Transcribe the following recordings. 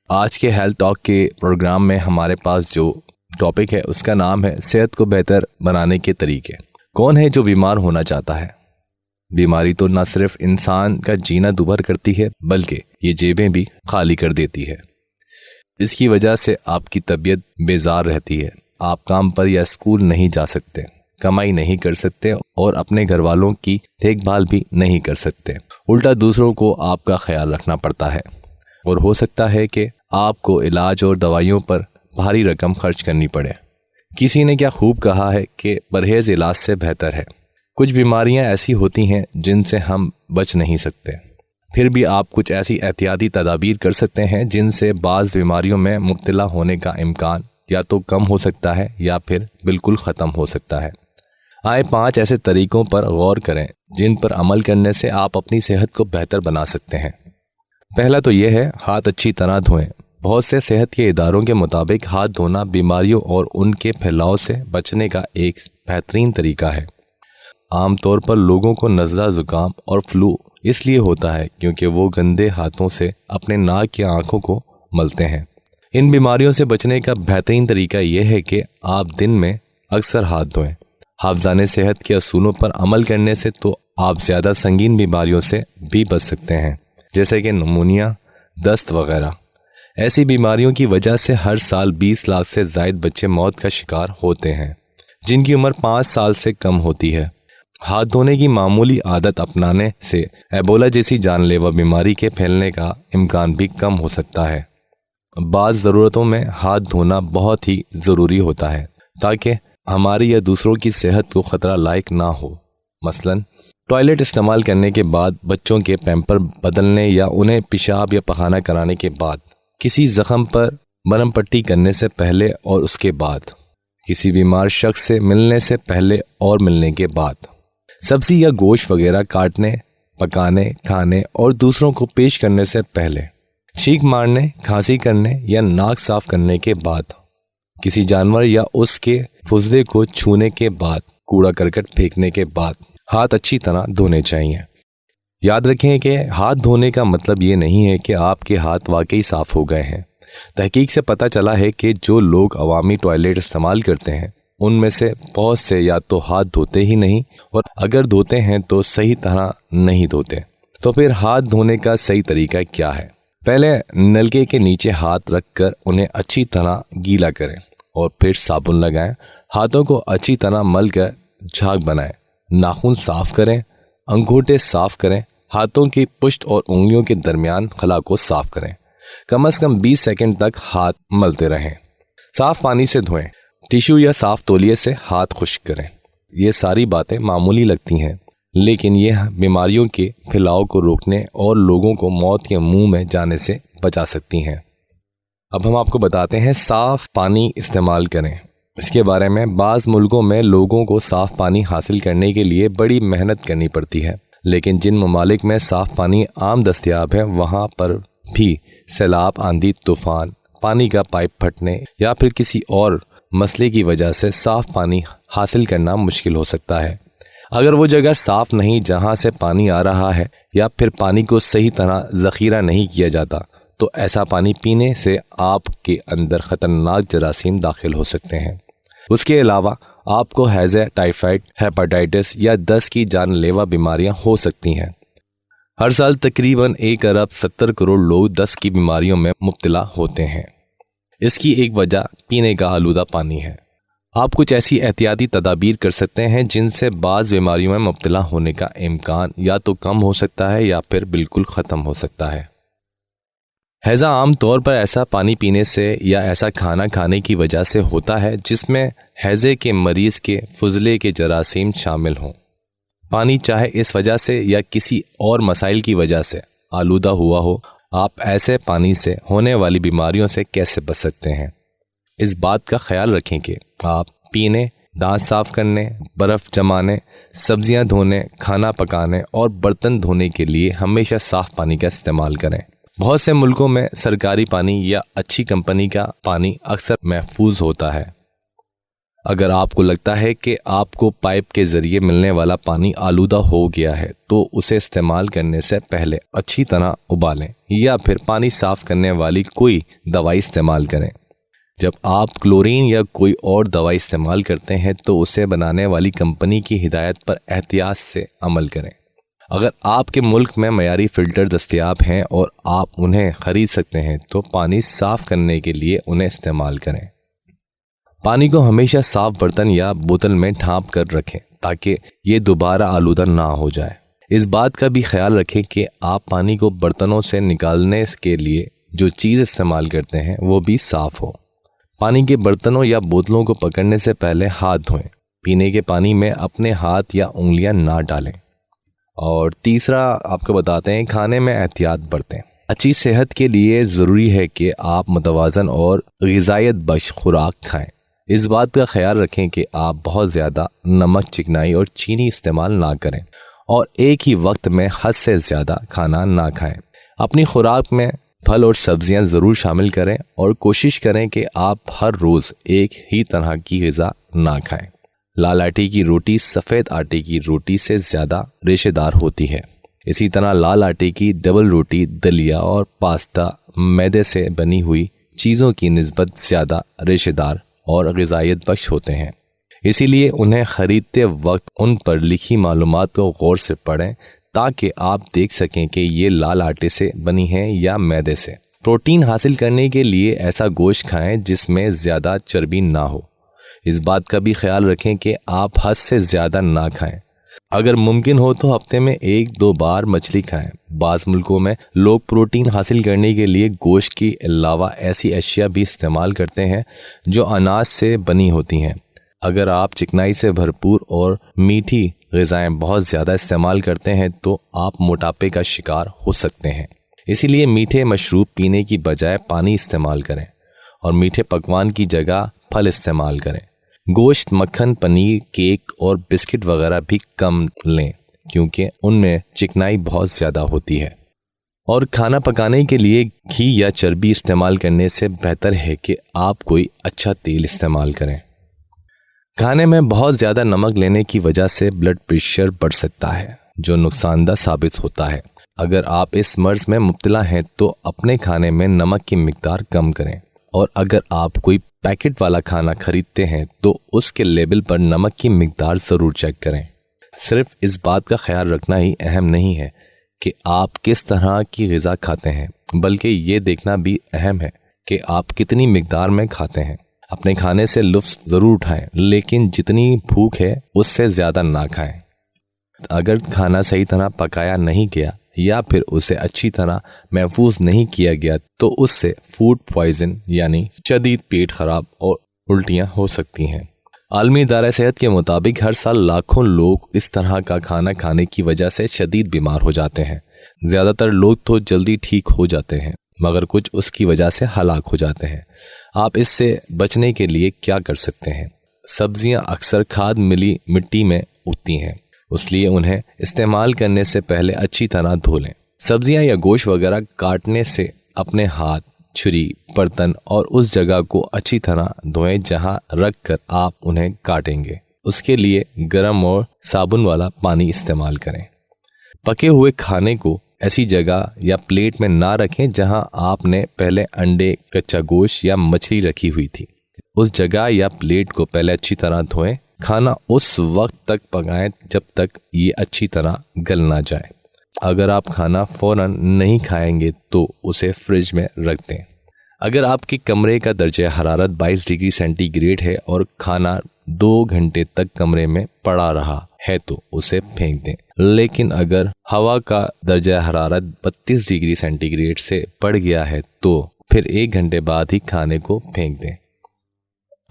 آج کے health talk کے پروگرام میں ہمارے پاس جو ٹاپک ہے اس کا نام ہے صحت کو بہتر بنانے کے طریقے۔ کون ہے جو بیمار ہونا چاہتا ہے؟ بیماری تو نہ صرف انسان کا جینا دوبھر کرتی ہے بلکہ یہ جیبیں بھی خالی کر دیتی ہے۔ اس کی وجہ سے آپ کی طبیعت بیزار رہتی ہے، آپ کام پر یا اسکول نہیں جا سکتے، کمائی نہیں کر سکتے اور اپنے گھر والوں کی دیکھ بھال بھی نہیں کر سکتے۔ الٹا دوسروں کو آپ کا خیال رکھنا پڑتا ہے اور ہو سکتا ہے کہ آپ کو علاج اور دوائیوں پر بھاری رقم خرچ کرنی پڑے۔ کسی نے کیا خوب کہا ہے کہ پرہیز علاج سے بہتر ہے۔ کچھ بیماریاں ایسی ہوتی ہیں جن سے ہم بچ نہیں سکتے، پھر بھی آپ کچھ ایسی احتیاطی تدابیر کر سکتے ہیں جن سے بعض بیماریوں میں مبتلا ہونے کا امکان یا تو کم ہو سکتا ہے یا پھر بالکل ختم ہو سکتا ہے۔ آئے 5 ایسے طریقوں پر غور کریں جن پر عمل کرنے سے آپ اپنی صحت کو بہتر بنا سکتے ہیں۔ پہلا تو یہ ہے ہاتھ اچھی طرح دھوئیں۔ بہت سے صحت کے اداروں کے مطابق ہاتھ دھونا بیماریوں اور ان کے پھیلاؤ سے بچنے کا ایک بہترین طریقہ ہے۔ عام طور پر لوگوں کو نزلہ، زکام اور فلو اس لیے ہوتا ہے کیونکہ وہ گندے ہاتھوں سے اپنے ناک یا آنکھوں کو ملتے ہیں۔ ان بیماریوں سے بچنے کا بہترین طریقہ یہ ہے کہ آپ دن میں اکثر ہاتھ دھوئیں۔ حافظانِ صحت کے اصولوں پر عمل کرنے سے تو آپ زیادہ سنگین بیماریوں سے بھی بچ سکتے ہیں، جیسے کہ نمونیا، دست وغیرہ۔ ایسی بیماریوں کی وجہ سے ہر سال 20 لاکھ سے زائد بچے موت کا شکار ہوتے ہیں جن کی عمر 5 سال سے کم ہوتی ہے۔ ہاتھ دھونے کی معمولی عادت اپنانے سے ایبولا جیسی جان لیوا بیماری کے پھیلنے کا امکان بھی کم ہو سکتا ہے۔ بعض ضرورتوں میں ہاتھ دھونا بہت ہی ضروری ہوتا ہے تاکہ ہماری یا دوسروں کی صحت کو خطرہ لاحق نہ ہو۔ مثلاً ٹوائلٹ استعمال کرنے کے بعد، بچوں کے پیمپر بدلنے یا انہیں پیشاب یا پخانہ کرانے کے بعد، کسی زخم پر مرہم پٹی کرنے سے پہلے اور اس کے بعد، کسی بیمار شخص سے ملنے سے پہلے اور ملنے کے بعد، سبزی یا گوشت وغیرہ کاٹنے، پکانے، کھانے اور دوسروں کو پیش کرنے سے پہلے، چھینک مارنے، کھانسی کرنے یا ناک صاف کرنے کے بعد، کسی جانور یا اس کے فضلے کو چھونے کے بعد، کوڑا کرکٹ پھینکنے کے بعد ہاتھ اچھی طرح دھونے چاہیے۔ یاد رکھیں کہ ہاتھ دھونے کا مطلب یہ نہیں ہے کہ آپ کے ہاتھ واقعی صاف ہو گئے ہیں۔ تحقیق سے پتہ چلا ہے کہ جو لوگ عوامی ٹوائلٹ استعمال کرتے ہیں ان میں سے بہت سے یا تو ہاتھ دھوتے ہی نہیں اور اگر دھوتے ہیں تو صحیح طرح نہیں دھوتے۔ تو پھر ہاتھ دھونے کا صحیح طریقہ کیا ہے؟ پہلے نلکے کے نیچے ہاتھ رکھ کر انہیں اچھی طرح گیلا کریں اور پھر صابن لگائیں۔ ہاتھوں کو اچھی طرح مل کر جھاگ بنائیں، ناخن صاف کریں، انگوٹھے صاف کریں، ہاتھوں کی پشت اور انگلیوں کے درمیان خلا کو صاف کریں۔ کم از کم 20 سیکنڈ تک ہاتھ ملتے رہیں۔ صاف پانی سے دھوئیں، ٹیشو یا صاف تولیے سے ہاتھ خشک کریں۔ یہ ساری باتیں معمولی لگتی ہیں لیکن یہ بیماریوں کے پھیلاؤ کو روکنے اور لوگوں کو موت کے منہ میں جانے سے بچا سکتی ہیں۔ اب ہم آپ کو بتاتے ہیں صاف پانی استعمال کریں۔ اس کے بارے میں بعض ملکوں میں لوگوں کو صاف پانی حاصل کرنے کے لیے بڑی محنت کرنی پڑتی ہے، لیکن جن ممالک میں صاف پانی عام دستیاب ہے وہاں پر بھی سیلاب، آندھی، طوفان، پانی کا پائپ پھٹنے یا پھر کسی اور مسئلے کی وجہ سے صاف پانی حاصل کرنا مشکل ہو سکتا ہے۔ اگر وہ جگہ صاف نہیں جہاں سے پانی آ رہا ہے یا پھر پانی کو صحیح طرح ذخیرہ نہیں کیا جاتا تو ایسا پانی پینے سے آپ کے اندر خطرناک جراثیم داخل ہو سکتے ہیں۔ اس کے علاوہ آپ کو ہیضہ، ٹائیفائڈ، ہیپاٹائٹس یا دست کی جان لیوا بیماریاں ہو سکتی ہیں۔ ہر سال تقریباً 1 ارب 70 کروڑ لوگ دست کی بیماریوں میں مبتلا ہوتے ہیں۔ اس کی ایک وجہ پینے کا آلودہ پانی ہے۔ آپ کچھ ایسی احتیاطی تدابیر کر سکتے ہیں جن سے بعض بیماریوں میں مبتلا ہونے کا امکان یا تو کم ہو سکتا ہے یا پھر بالکل ختم ہو سکتا ہے۔ ہیضہ عام طور پر ایسا پانی پینے سے یا ایسا کھانا کھانے کی وجہ سے ہوتا ہے جس میں ہیضے کے مریض کے فضلے کے جراثیم شامل ہوں۔ پانی چاہے اس وجہ سے یا کسی اور مسائل کی وجہ سے آلودہ ہوا ہو، آپ ایسے پانی سے ہونے والی بیماریوں سے کیسے بچ سکتے ہیں؟ اس بات کا خیال رکھیں کہ آپ پینے، دانت صاف کرنے، برف جمانے، سبزیاں دھونے، کھانا پکانے اور برتن دھونے کے لیے ہمیشہ صاف پانی کا استعمال کریں۔ بہت سے ملکوں میں سرکاری پانی یا اچھی کمپنی کا پانی اکثر محفوظ ہوتا ہے۔ اگر آپ کو لگتا ہے کہ آپ کو پائپ کے ذریعے ملنے والا پانی آلودہ ہو گیا ہے تو اسے استعمال کرنے سے پہلے اچھی طرح ابالیں یا پھر پانی صاف کرنے والی کوئی دوائی استعمال کریں۔ جب آپ کلورین یا کوئی اور دوائی استعمال کرتے ہیں تو اسے بنانے والی کمپنی کی ہدایت پر احتیاط سے عمل کریں۔ اگر آپ کے ملک میں معیاری فلٹر دستیاب ہیں اور آپ انہیں خرید سکتے ہیں تو پانی صاف کرنے کے لیے انہیں استعمال کریں۔ پانی کو ہمیشہ صاف برتن یا بوتل میں ڈھانپ کر رکھیں تاکہ یہ دوبارہ آلودہ نہ ہو جائے۔ اس بات کا بھی خیال رکھیں کہ آپ پانی کو برتنوں سے نکالنے کے لیے جو چیز استعمال کرتے ہیں وہ بھی صاف ہو۔ پانی کے برتنوں یا بوتلوں کو پکڑنے سے پہلے ہاتھ دھوئیں۔ پینے کے پانی میں اپنے ہاتھ یا انگلیاں نہ ڈالیں۔ اور تیسرا آپ کو بتاتے ہیں، کھانے میں احتیاط برتیں۔ اچھی صحت کے لیے ضروری ہے کہ آپ متوازن اور غذائیت بخش خوراک کھائیں۔ اس بات کا خیال رکھیں کہ آپ بہت زیادہ نمک، چکنائی اور چینی استعمال نہ کریں اور ایک ہی وقت میں حد سے زیادہ کھانا نہ کھائیں۔ اپنی خوراک میں پھل اور سبزیاں ضرور شامل کریں اور کوشش کریں کہ آپ ہر روز ایک ہی طرح کی غذا نہ کھائیں۔ لال آٹے کی روٹی سفید آٹے کی روٹی سے زیادہ ریشے دار ہوتی ہے۔ اسی طرح لال آٹے کی ڈبل روٹی، دلیا اور پاستا میدے سے بنی ہوئی چیزوں کی نسبت زیادہ ریشے دار اور غذائیت بخش ہوتے ہیں۔ اسی لیے انہیں خریدتے وقت ان پر لکھی معلومات کو غور سے پڑھیں تاکہ آپ دیکھ سکیں کہ یہ لال آٹے سے بنی ہیں یا میدے سے۔ پروٹین حاصل کرنے کے لیے ایسا گوشت کھائیں جس میں زیادہ چربی نہ ہو۔ اس بات کا بھی خیال رکھیں کہ آپ حد سے زیادہ نہ کھائیں۔ اگر ممکن ہو تو ہفتے میں 1-2 بار مچھلی کھائیں۔ بعض ملکوں میں لوگ پروٹین حاصل کرنے کے لیے گوشت کے علاوہ ایسی اشیاء بھی استعمال کرتے ہیں جو اناج سے بنی ہوتی ہیں۔ اگر آپ چکنائی سے بھرپور اور میٹھی غذائیں بہت زیادہ استعمال کرتے ہیں تو آپ موٹاپے کا شکار ہو سکتے ہیں۔ اسی لیے میٹھے مشروب پینے کی بجائے پانی استعمال کریں اور میٹھے پکوان کی جگہ پھل استعمال کریں۔ گوشت، مکھن، پنیر، کیک اور بسکٹ وغیرہ بھی کم لیں کیونکہ ان میں چکنائی بہت زیادہ ہوتی ہے۔ اور کھانا پکانے کے لیے گھی یا چربی استعمال کرنے سے بہتر ہے کہ آپ کوئی اچھا تیل استعمال کریں۔ کھانے میں بہت زیادہ نمک لینے کی وجہ سے بلڈ پریشر بڑھ سکتا ہے جو نقصان دہ ثابت ہوتا ہے۔ اگر آپ اس مرض میں مبتلا ہیں تو اپنے کھانے میں نمک کی مقدار کم کریں، اور اگر آپ کوئی پیکٹ والا کھانا خریدتے ہیں تو اس کے لیبل پر نمک کی مقدار ضرور چیک کریں۔ صرف اس بات کا خیال رکھنا ہی اہم نہیں ہے کہ آپ کس طرح کی غذا کھاتے ہیں، بلکہ یہ دیکھنا بھی اہم ہے کہ آپ کتنی مقدار میں کھاتے ہیں۔ اپنے کھانے سے لطف ضرور اٹھائیں لیکن جتنی بھوک ہے اس سے زیادہ نہ کھائیں۔ اگر کھانا صحیح طرح پکایا نہیں گیا یا پھر اسے اچھی طرح محفوظ نہیں کیا گیا تو اس سے فوڈ پوائزن یعنی شدید پیٹ خراب اور الٹیاں ہو سکتی ہیں۔ عالمی ادارہ صحت کے مطابق ہر سال لاکھوں لوگ اس طرح کا کھانا کھانے کی وجہ سے شدید بیمار ہو جاتے ہیں۔ زیادہ تر لوگ تو جلدی ٹھیک ہو جاتے ہیں مگر کچھ اس کی وجہ سے ہلاک ہو جاتے ہیں۔ آپ اس سے بچنے کے لیے کیا کر سکتے ہیں؟ سبزیاں اکثر کھاد ملی مٹی میں اگتی ہیں، اس لیے انہیں استعمال کرنے سے پہلے اچھی طرح دھو لیں۔ سبزیاں یا گوشت وغیرہ کاٹنے سے اپنے ہاتھ، چھری، برتن اور اس جگہ کو اچھی طرح دھوئیں جہاں رکھ کر آپ انہیں کاٹیں گے۔ اس کے لیے گرم اور صابن والا پانی استعمال کریں۔ پکے ہوئے کھانے کو ایسی جگہ یا پلیٹ میں نہ رکھیں جہاں آپ نے پہلے انڈے، کچا گوشت یا مچھلی رکھی ہوئی تھی۔ اس جگہ یا پلیٹ کو پہلے اچھی طرح دھوئیں۔ کھانا اس وقت تک پکائیں جب تک یہ اچھی طرح گل نہ جائے۔ اگر آپ کھانا فوراً نہیں کھائیں گے تو اسے فریج میں رکھ دیں۔ اگر آپ کے کمرے کا درجہ حرارت 22 ڈگری سینٹی گریڈ ہے اور کھانا 2 گھنٹے تک کمرے میں پڑا رہا ہے تو اسے پھینک دیں، لیکن اگر ہوا کا درجہ حرارت 32 ڈگری سینٹی گریڈ سے بڑھ گیا ہے تو پھر 1 گھنٹے بعد ہی کھانے کو پھینک دیں۔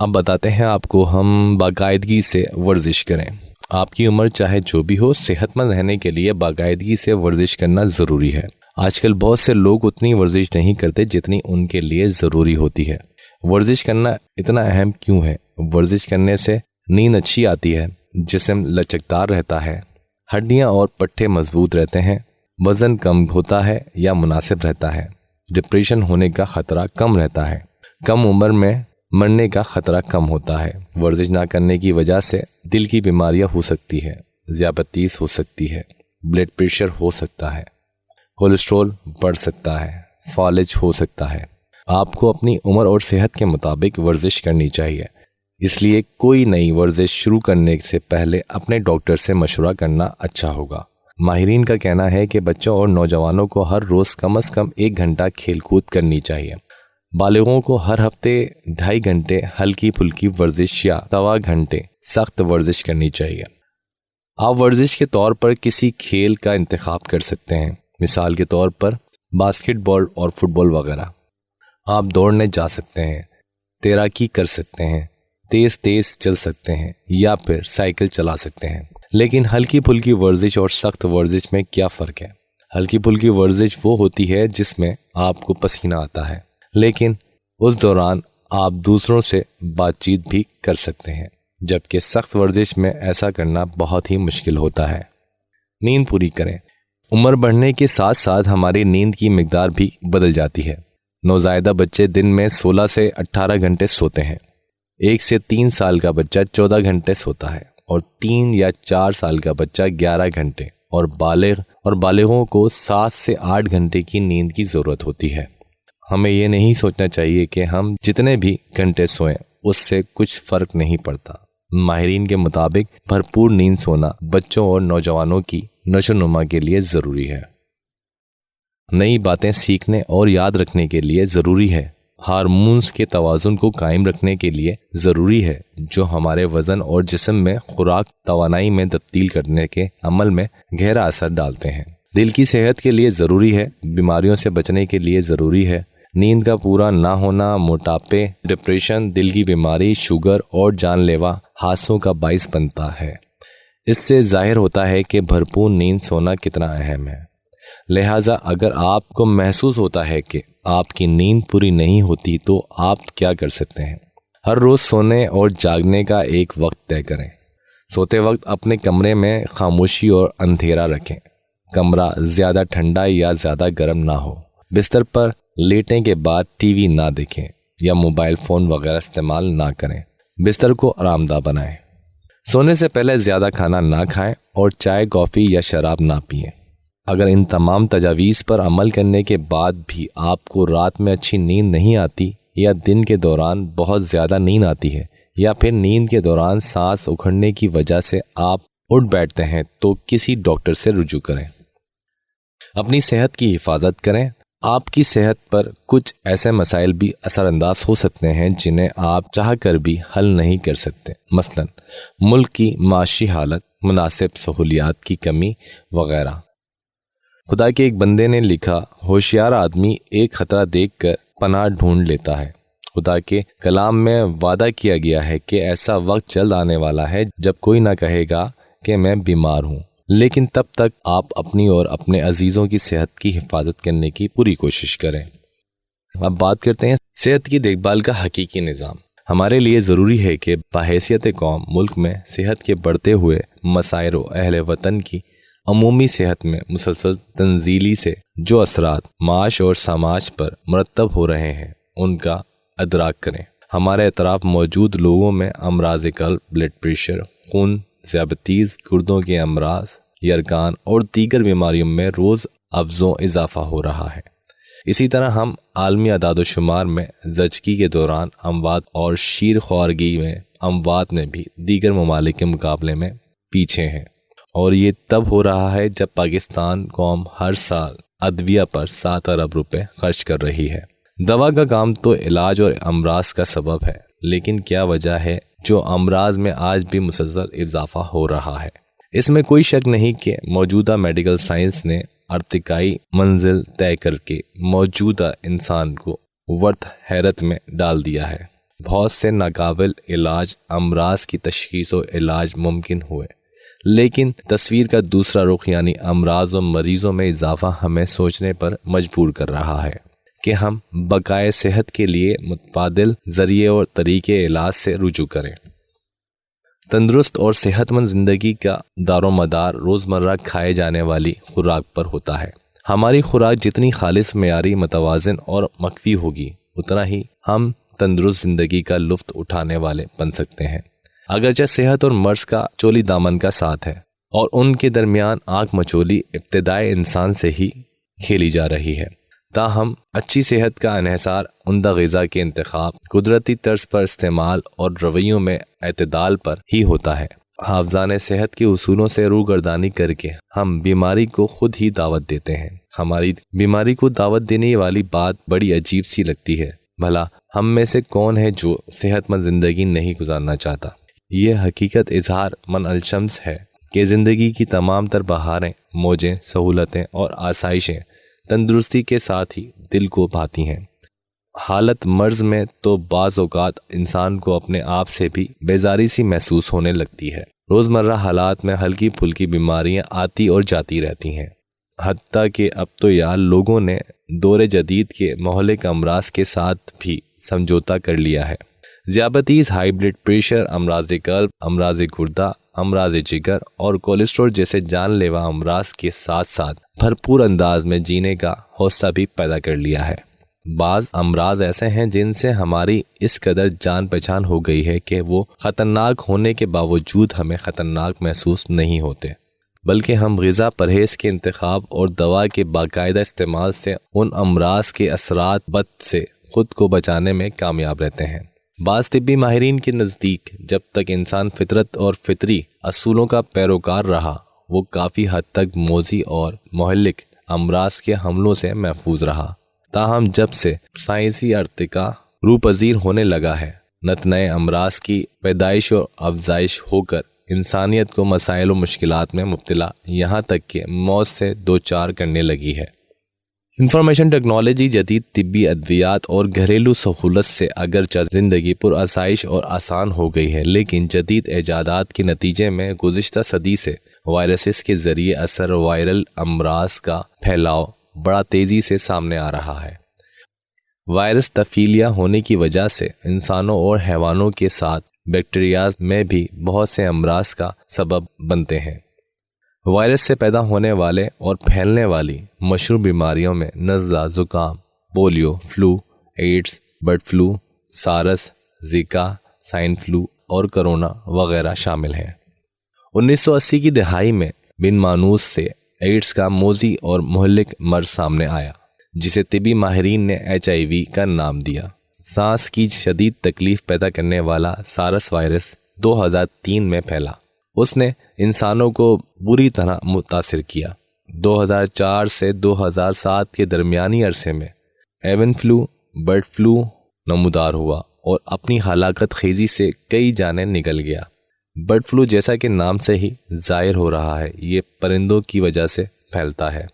اب بتاتے ہیں آپ کو ہم باقاعدگی سے ورزش کریں۔ آپ کی عمر چاہے جو بھی ہو، صحت مند رہنے کے لیے باقاعدگی سے ورزش کرنا ضروری ہے۔ آج کل بہت سے لوگ اتنی ورزش نہیں کرتے جتنی ان کے لیے ضروری ہوتی ہے۔ ورزش کرنا اتنا اہم کیوں ہے؟ ورزش کرنے سے نیند اچھی آتی ہے، جسم لچکدار رہتا ہے، ہڈیاں اور پٹھے مضبوط رہتے ہیں، وزن کم ہوتا ہے یا مناسب رہتا ہے، ڈپریشن ہونے کا خطرہ کم رہتا ہے، کم عمر میں مرنے کا خطرہ کم ہوتا ہے۔ ورزش نہ کرنے کی وجہ سے دل کی بیماریاں ہو سکتی ہے، ذیابیطس ہو سکتی ہے، بلڈ پریشر ہو سکتا ہے، کولیسٹرول بڑھ سکتا ہے، فالج ہو سکتا ہے۔ آپ کو اپنی عمر اور صحت کے مطابق ورزش کرنی چاہیے، اس لیے کوئی نئی ورزش شروع کرنے سے پہلے اپنے ڈاکٹر سے مشورہ کرنا اچھا ہوگا۔ ماہرین کا کہنا ہے کہ بچوں اور نوجوانوں کو ہر روز کم از کم 1 گھنٹہ کھیل کود کرنی چاہیے۔ بالغوں کو ہر ہفتے 2.5 گھنٹے ہلکی پھلکی ورزش یا 1.25 گھنٹے سخت ورزش کرنی چاہیے۔ آپ ورزش کے طور پر کسی کھیل کا انتخاب کر سکتے ہیں، مثال کے طور پر باسکٹ بال اور فٹ بال وغیرہ۔ آپ دوڑنے جا سکتے ہیں، تیراکی کر سکتے ہیں، تیز چل سکتے ہیں یا پھر سائیکل چلا سکتے ہیں۔ لیکن ہلکی پھلکی ورزش اور سخت ورزش میں کیا فرق ہے؟ ہلکی پھلکی ورزش وہ ہوتی ہے جس میں آپ کو پسینہ آتا ہے، لیکن اس دوران آپ دوسروں سے بات چیت بھی کر سکتے ہیں، جبکہ سخت ورزش میں ایسا کرنا بہت ہی مشکل ہوتا ہے۔ نیند پوری کریں۔ عمر بڑھنے کے ساتھ ساتھ ہماری نیند کی مقدار بھی بدل جاتی ہے۔ نوزائیدہ بچے دن میں 16 سے 18 گھنٹے سوتے ہیں، 1 سے 3 سال کا بچہ 14 گھنٹے سوتا ہے، اور 3 یا 4 سال کا بچہ 11 گھنٹے، اور بالغوں کو 7 سے 8 گھنٹے کی نیند کی ضرورت ہوتی ہے۔ ہمیں یہ نہیں سوچنا چاہیے کہ ہم جتنے بھی گھنٹے سوئیں اس سے کچھ فرق نہیں پڑتا۔ ماہرین کے مطابق بھرپور نیند سونا بچوں اور نوجوانوں کی نشو و نما کے لیے ضروری ہے۔ نئی باتیں سیکھنے اور یاد رکھنے کے لیے ضروری ہے۔ ہارمونز کے توازن کو قائم رکھنے کے لیے ضروری ہے، جو ہمارے وزن اور جسم میں خوراک توانائی میں تبدیل کرنے کے عمل میں گہرا اثر ڈالتے ہیں۔ دل کی صحت کے لیے ضروری ہے، بیماریوں سے بچنے کے لیے ضروری ہے۔ نیند کا پورا نہ ہونا موٹاپے، ڈپریشن، دل کی بیماری، شوگر اور جان لیوا حادثوں کا باعث بنتا ہے۔ اس سے ظاہر ہوتا ہے کہ بھرپور نیند سونا کتنا اہم ہے۔ لہٰذا اگر آپ کو محسوس ہوتا ہے کہ آپ کی نیند پوری نہیں ہوتی تو آپ کیا کر سکتے ہیں؟ ہر روز سونے اور جاگنے کا ایک وقت طے کریں۔ سوتے وقت اپنے کمرے میں خاموشی اور اندھیرا رکھیں۔ کمرہ زیادہ ٹھنڈا یا زیادہ گرم نہ ہو۔ بستر پر لیٹنے کے بعد ٹی وی نہ دیکھیں یا موبائل فون وغیرہ استعمال نہ کریں۔ بستر کو آرام دہ بنائیں۔ سونے سے پہلے زیادہ کھانا نہ کھائیں اور چائے، کافی یا شراب نہ پئیں۔ اگر ان تمام تجاویز پر عمل کرنے کے بعد بھی آپ کو رات میں اچھی نیند نہیں آتی، یا دن کے دوران بہت زیادہ نیند آتی ہے، یا پھر نیند کے دوران سانس اکھڑنے کی وجہ سے آپ اٹھ بیٹھتے ہیں، تو کسی ڈاکٹر سے رجوع کریں۔ اپنی صحت کی حفاظت کریں۔ آپ کی صحت پر کچھ ایسے مسائل بھی اثر انداز ہو سکتے ہیں جنہیں آپ چاہ کر بھی حل نہیں کر سکتے، مثلا ملک کی معاشی حالت، مناسب سہولیات کی کمی وغیرہ۔ خدا کے ایک بندے نے لکھا، ہوشیار آدمی ایک خطرہ دیکھ کر پناہ ڈھونڈ لیتا ہے۔ خدا کے کلام میں وعدہ کیا گیا ہے کہ ایسا وقت جلد آنے والا ہے جب کوئی نہ کہے گا کہ میں بیمار ہوں، لیکن تب تک آپ اپنی اور اپنے عزیزوں کی صحت کی حفاظت کرنے کی پوری کوشش کریں۔ اب بات کرتے ہیں صحت کی دیکھ بھال کا حقیقی نظام۔ ہمارے لیے ضروری ہے کہ بحیثیت قوم ملک میں صحت کے بڑھتے ہوئے مسائل و اہل وطن کی عمومی صحت میں مسلسل تنزلی سے جو اثرات معاش اور سماج پر مرتب ہو رہے ہیں ان کا ادراک کریں۔ ہمارے اطراف موجود لوگوں میں امراض قلب، بلڈ پریشر، خون، ذیابیطس، گردوں کے امراض، یرقان اور دیگر بیماریوں میں روز افزوں اضافہ ہو رہا ہے۔ اسی طرح ہم عالمی اعداد و شمار میں زچگی کے دوران اموات اور شیر خوارگی میں اموات میں بھی دیگر ممالک کے مقابلے میں پیچھے ہیں، اور یہ تب ہو رہا ہے جب پاکستان قوم ہر سال ادویہ پر 7 ارب روپے خرچ کر رہی ہے۔ دوا کا کام تو علاج اور امراض کا سبب ہے، لیکن کیا وجہ ہے جو امراض میں آج بھی مسلسل اضافہ ہو رہا ہے؟ اس میں کوئی شک نہیں کہ موجودہ میڈیکل سائنس نے ارتقائی منزل طے کر کے موجودہ انسان کو ورط حیرت میں ڈال دیا ہے۔ بہت سے ناقابل علاج امراض کی تشخیص و علاج ممکن ہوئے، لیکن تصویر کا دوسرا رخ یعنی امراض و مریضوں میں اضافہ ہمیں سوچنے پر مجبور کر رہا ہے کہ ہم بقائے صحت کے لیے متبادل ذریعے اور طریقے علاج سے رجوع کریں۔ تندرست اور صحت مند زندگی کا دار و مدار روزمرہ کھائے جانے والی خوراک پر ہوتا ہے۔ ہماری خوراک جتنی خالص، معیاری، متوازن اور مقوی ہوگی، اتنا ہی ہم تندرست زندگی کا لطف اٹھانے والے بن سکتے ہیں۔ اگرچہ صحت اور مرض کا چولی دامن کا ساتھ ہے اور ان کے درمیان آنکھ مچولی ابتدائے انسان سے ہی کھیلی جا رہی ہے، تاہم اچھی صحت کا انحصار عمدہ غذا کے انتخاب، قدرتی طرز پر استعمال اور رویوں میں اعتدال پر ہی ہوتا ہے۔ حافظان صحت کے اصولوں سے روگردانی کر کے ہم بیماری کو خود ہی دعوت دیتے ہیں۔ ہماری بیماری کو دعوت دینے والی بات بڑی عجیب سی لگتی ہے۔ بھلا ہم میں سے کون ہے جو صحت مند زندگی نہیں گزارنا چاہتا؟ یہ حقیقت اظہار من الشمس ہے کہ زندگی کی تمام تر بہاریں، موجیں، سہولتیں اور آسائشیں تندرستی کے ساتھ ہی دل کو بھاتی ہیں۔ حالت مرض میں تو بعض اوقات انسان کو اپنے آپ سے بھی بیزاری سی محسوس ہونے لگتی ہے۔ روزمرہ حالات میں ہلکی پھلکی بیماریاں آتی اور جاتی رہتی ہیں، حتیٰ کہ اب تو یار لوگوں نے دور جدید کے مہلک امراض کے ساتھ بھی سمجھوتا کر لیا ہے۔ ذیابیطس، ہائی بلڈ پریشر، امراض قلب، امراض گردہ، امراض جگر اور کولیسٹرول جیسے جان لیوا امراض کے ساتھ ساتھ بھرپور انداز میں جینے کا حوصلہ بھی پیدا کر لیا ہے۔ بعض امراض ایسے ہیں جن سے ہماری اس قدر جان پہچان ہو گئی ہے کہ وہ خطرناک ہونے کے باوجود ہمیں خطرناک محسوس نہیں ہوتے، بلکہ ہم غذا پرہیز کے انتخاب اور دوا کے باقاعدہ استعمال سے ان امراض کے اثرات بد سے خود کو بچانے میں کامیاب رہتے ہیں۔ بعض طبی ماہرین کے نزدیک جب تک انسان فطرت اور فطری اصولوں کا پیروکار رہا، وہ کافی حد تک موذی اور مہلک امراض کے حملوں سے محفوظ رہا۔ تاہم جب سے سائنسی ارتقا روپذیر ہونے لگا ہے، نت نئے امراض کی پیدائش اور افزائش ہو کر انسانیت کو مسائل و مشکلات میں مبتلا، یہاں تک کہ موت سے دوچار کرنے لگی ہے۔ انفارمیشن ٹیکنالوجی، جدید طبی ادویات اور گھریلو سہولت سے اگرچہ زندگی پر آسائش اور آسان ہو گئی ہے، لیکن جدید ایجادات کے نتیجے میں گزشتہ صدی سے وائرسز کے ذریعے اثر وائرل امراض کا پھیلاؤ بڑا تیزی سے سامنے آ رہا ہے۔ وائرس تفیلیہ ہونے کی وجہ سے انسانوں اور حیوانوں کے ساتھ بیکٹیریاز میں بھی بہت سے امراض کا سبب بنتے ہیں۔ وائرس سے پیدا ہونے والے اور پھیلنے والی مشہور بیماریوں میں نزلہ، زکام، polio, flu, AIDS, bird flu, SARS, Zika, swine flu اور کرونا وغیرہ شامل ہیں۔ 1980 کی دہائی میں بن مانوس سے ایڈز کا موذی اور مہلک مرض سامنے آیا، جسے طبی ماہرین نے HIV کا نام دیا۔ سانس کی شدید تکلیف پیدا کرنے والا سارس وائرس 2003 میں پھیلا۔ اس نے انسانوں کو بری طرح متاثر کیا۔ 2004 سے 2007 کے درمیانی عرصے میں ایون فلو، برڈ فلو نمودار ہوا اور اپنی ہلاکت خیزی سے کئی جانیں نکل گیا۔ برڈ فلو جیسا کہ نام سے ہی ظاہر ہو رہا ہے، یہ پرندوں کی وجہ سے پھیلتا ہے۔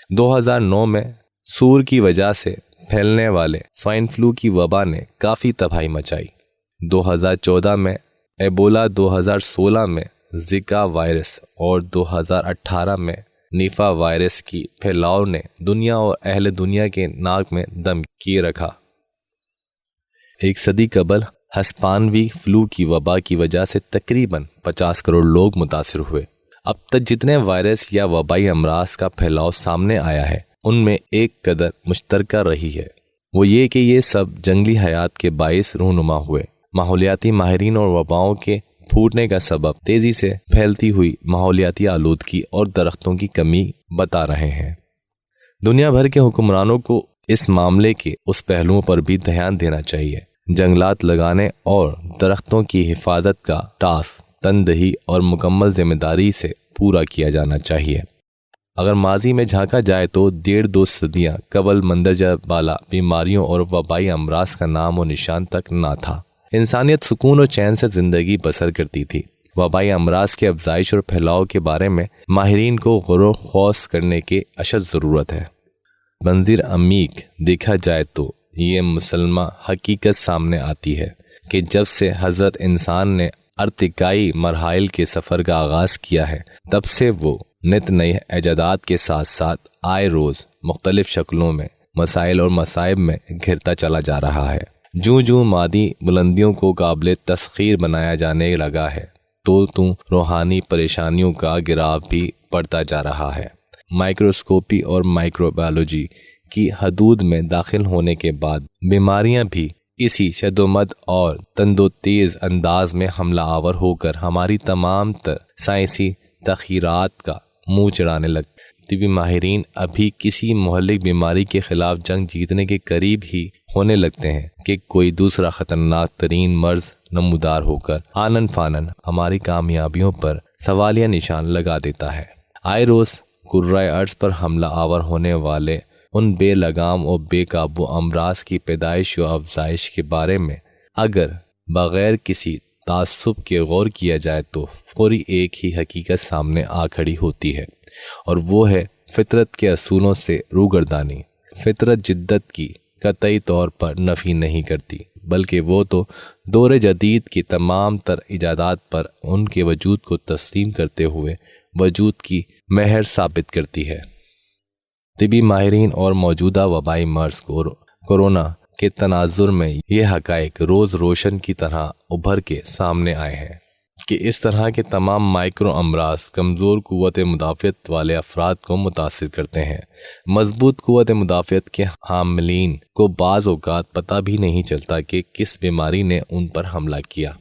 2009 میں سور کی وجہ سے پھیلنے والے سوائن فلو کی وبا نے کافی تباہی مچائی۔ 2014 میں ایبولا، 2016 میں زیکا وائرس اور 2018 میں نیفا وائرس کی پھیلاؤ نے دنیا اور اہل دنیا کے ناک میں دم کیے رکھا۔ ایک صدی قبل ہسپانوی فلو کی وبا کی وجہ سے تقریباً 50 کروڑ لوگ متاثر ہوئے۔ اب تک جتنے وائرس یا وبائی امراض کا پھیلاؤ سامنے آیا ہے، ان میں ایک قدر مشترکہ رہی ہے، وہ یہ کہ یہ سب جنگلی حیات کے باعث رونما ہوئے۔ ماحولیاتی ماہرین اور وباؤں کے پھوٹنے کا سبب تیزی سے پھیلتی ہوئی ماحولیاتی آلودگی اور درختوں کی کمی بتا رہے ہیں۔ دنیا بھر کے حکمرانوں کو اس معاملے کے اس پہلوؤں پر بھی دھیان دینا چاہیے۔ جنگلات لگانے اور درختوں کی حفاظت کا ٹاسک تندہی اور مکمل ذمہ داری سے پورا کیا جانا چاہیے۔ اگر ماضی میں جھانکا جائے تو 1.5-2 صدیاں قبل مندرجہ بالا بیماریوں اور وبائی امراض کا نام و نشان تک نہ تھا۔ انسانیت سکون و چین سے زندگی بسر کرتی تھی۔ وبائی امراض کے افزائش اور پھیلاؤ کے بارے میں ماہرین کو غور و خوض کرنے کی اشد ضرورت ہے۔ منظر عمیق دیکھا جائے تو یہ مسلمہ حقیقت سامنے آتی ہے کہ جب سے حضرت انسان نے ارتقائی مراحل کے سفر کا آغاز کیا ہے، تب سے وہ نت نئے ایجادات کے ساتھ ساتھ آئے روز مختلف شکلوں میں مسائل اور مصائب میں گھرتا چلا جا رہا ہے۔ جوں مادی بلندیوں کو قابل تسخیر بنایا جانے لگا ہے تو روحانی پریشانیوں کا گراف بھی بڑھتا جا رہا ہے۔ مائکروسکوپی اور مائکروبیولوجی کی حدود میں داخل ہونے کے بعد بیماریاں بھی کسی شدومت اور تندو تیز انداز میں حملہ آور ہو کر ہماری تمام تر سائنسی تخیرات کا منہ چڑھانے لگتے۔ طبی ماہرین ابھی کسی مہلک بیماری کے خلاف جنگ جیتنے کے قریب ہی ہونے لگتے ہیں کہ کوئی دوسرا خطرناک ترین مرض نمودار ہو کر آنن فانن ہماری کامیابیوں پر سوالیہ نشان لگا دیتا ہے۔ آئے روز کرۂ ارض پر حملہ آور ہونے والے ان بے لگام اور بے قابو امراض کی پیدائش و افزائش کے بارے میں اگر بغیر کسی تعصب کے غور کیا جائے تو فوری ایک ہی حقیقت سامنے آ کھڑی ہوتی ہے، اور وہ ہے فطرت کے اصولوں سے روگردانی۔ فطرت جدت کی قطعی طور پر نفی نہیں کرتی، بلکہ وہ تو دور جدید کی تمام تر ایجادات پر ان کے وجود کو تسلیم کرتے ہوئے وجود کی مہر ثابت کرتی ہے۔ طبی ماہرین اور موجودہ وبائی مرض کورونا کے تناظر میں یہ حقائق روز روشن کی طرح ابھر کے سامنے آئے ہیں کہ اس طرح کے تمام مائکرو امراض کمزور قوت مدافعت والے افراد کو متاثر کرتے ہیں۔ مضبوط قوت مدافعت کے حاملین کو بعض اوقات پتہ بھی نہیں چلتا کہ کس بیماری نے ان پر حملہ کیا۔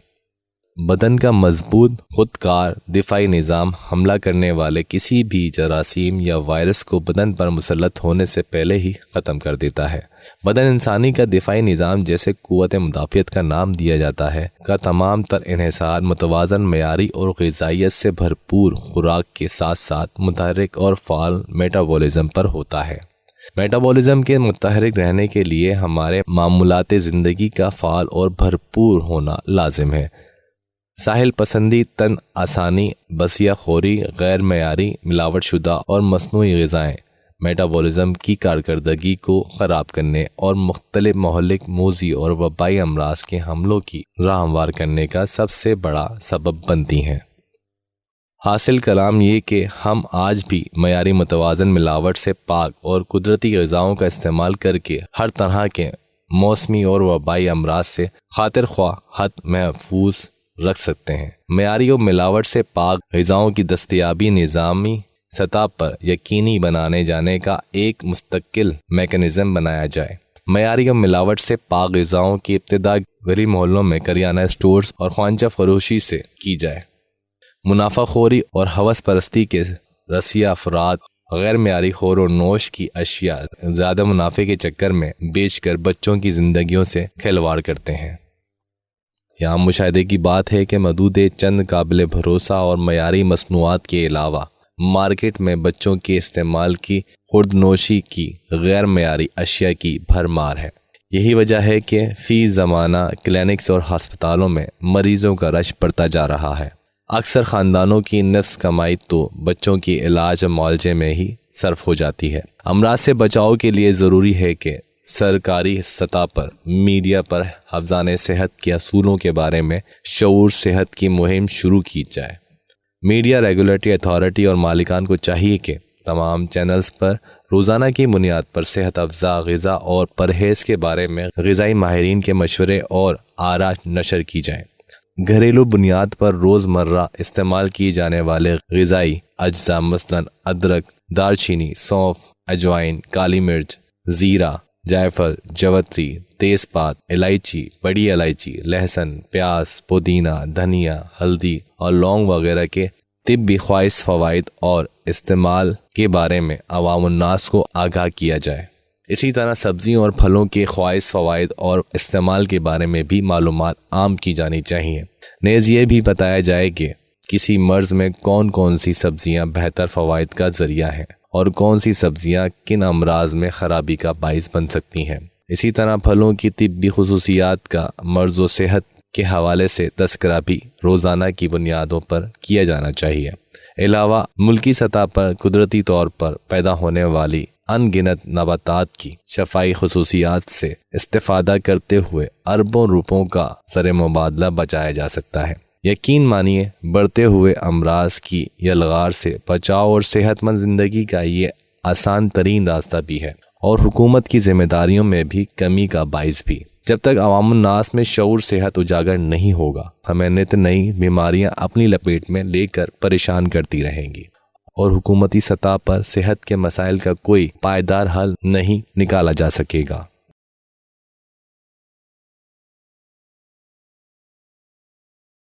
بدن کا مضبوط خودکار دفاعی نظام حملہ کرنے والے کسی بھی جراثیم یا وائرس کو بدن پر مسلط ہونے سے پہلے ہی ختم کر دیتا ہے۔ بدن انسانی کا دفاعی نظام، جیسے قوت مدافعت کا نام دیا جاتا ہے، کا تمام تر انحصار متوازن معیاری اور غذائیت سے بھرپور خوراک کے ساتھ ساتھ متحرک اور فعال میٹابولزم پر ہوتا ہے۔ میٹابولزم کے متحرک رہنے کے لیے ہمارے معمولات زندگی کا فعال اور بھرپور ہونا لازم ہے۔ ساحل پسندی، تن آسانی، بسیہ خوری، غیر معیاری، ملاوٹ شدہ اور مصنوعی غذائیں میٹابولزم کی کارکردگی کو خراب کرنے اور مختلف مہلک موذی اور وبائی امراض کے حملوں کی راہ ہموار کرنے کا سب سے بڑا سبب بنتی ہیں۔ حاصل کلام یہ کہ ہم آج بھی معیاری متوازن ملاوٹ سے پاک اور قدرتی غذاؤں کا استعمال کر کے ہر طرح کے موسمی اور وبائی امراض سے خاطر خواہ حد محفوظ رکھ سکتے ہیں۔ معیاری اور ملاوٹ سے پاک غذاؤں کی دستیابی نظامی سطح پر یقینی بنانے جانے کا ایک مستقل میکانزم بنایا جائے۔ معیاری اور ملاوٹ سے پاک غذاؤں کی ابتدا غریب محلوں میں کریانہ اسٹورز اور خوانچہ فروشی سے کی جائے۔ منافع خوری اور ہوس پرستی کے رسیہ افراد غیر معیاری خور و نوش کی اشیاء زیادہ منافع کے چکر میں بیچ کر بچوں کی زندگیوں سے کھلواڑ کرتے ہیں۔ یہاں مشاہدے کی بات ہے کہ محدود چند قابل بھروسہ اور معیاری مصنوعات کے علاوہ مارکیٹ میں بچوں کے استعمال کی خرد نوشی کی غیر معیاری اشیاء کی بھرمار ہے۔ یہی وجہ ہے کہ فی زمانہ کلینکس اور ہسپتالوں میں مریضوں کا رش بڑھتا جا رہا ہے۔ اکثر خاندانوں کی نصف کمائی تو بچوں کی علاج و معالجے میں ہی صرف ہو جاتی ہے۔ امراض سے بچاؤ کے لیے ضروری ہے کہ سرکاری سطح پر میڈیا پر حفظان صحت کے اصولوں کے بارے میں شعور صحت کی مہم شروع کی جائے۔ میڈیا، ریگولیٹری اتھارٹی اور مالکان کو چاہیے کہ تمام چینلز پر روزانہ کی بنیاد پر صحت افزا غذا اور پرہیز کے بارے میں غذائی ماہرین کے مشورے اور آراء نشر کی جائیں۔ گھریلو بنیاد پر روزمرہ استعمال کیے جانے والے غذائی اجزاء مثلاً ادرک، دار چینی، سونف، اجوائن، کالی مرچ، زیرہ، جائفل، جوتری، تیز پات، الائچی، بڑی الائچی، لہسن، پیاز، پودینہ، دھنیا، ہلدی اور لونگ وغیرہ کے طبی خواص فوائد اور استعمال کے بارے میں عوام الناس کو آگاہ کیا جائے۔ اسی طرح سبزیوں اور پھلوں کے خواص فوائد اور استعمال کے بارے میں بھی معلومات عام کی جانی چاہیے۔ نیز یہ بھی بتایا جائے کہ کسی مرض میں کون کون سی سبزیاں بہتر فوائد کا ذریعہ ہیں اور کون سی سبزیاں کن امراض میں خرابی کا باعث بن سکتی ہیں۔ اسی طرح پھلوں کی طبی خصوصیات کا مرض و صحت کے حوالے سے تذکرہ بھی روزانہ کی بنیادوں پر کیا جانا چاہیے۔ علاوہ ملکی سطح پر قدرتی طور پر پیدا ہونے والی ان گنت نباتات کی شفائی خصوصیات سے استفادہ کرتے ہوئے اربوں روپوں کا زر مبادلہ بچایا جا سکتا ہے۔ یقین مانیے بڑھتے ہوئے امراض کی یلغار سے بچاؤ اور صحت مند زندگی کا یہ آسان ترین راستہ بھی ہے اور حکومت کی ذمہ داریوں میں بھی کمی کا باعث بھی۔ جب تک عوام الناس میں شعور صحت اجاگر نہیں ہوگا، ہمیں نت نئی بیماریاں اپنی لپیٹ میں لے کر پریشان کرتی رہیں گی اور حکومتی سطح پر صحت کے مسائل کا کوئی پائیدار حل نہیں نکالا جا سکے گا۔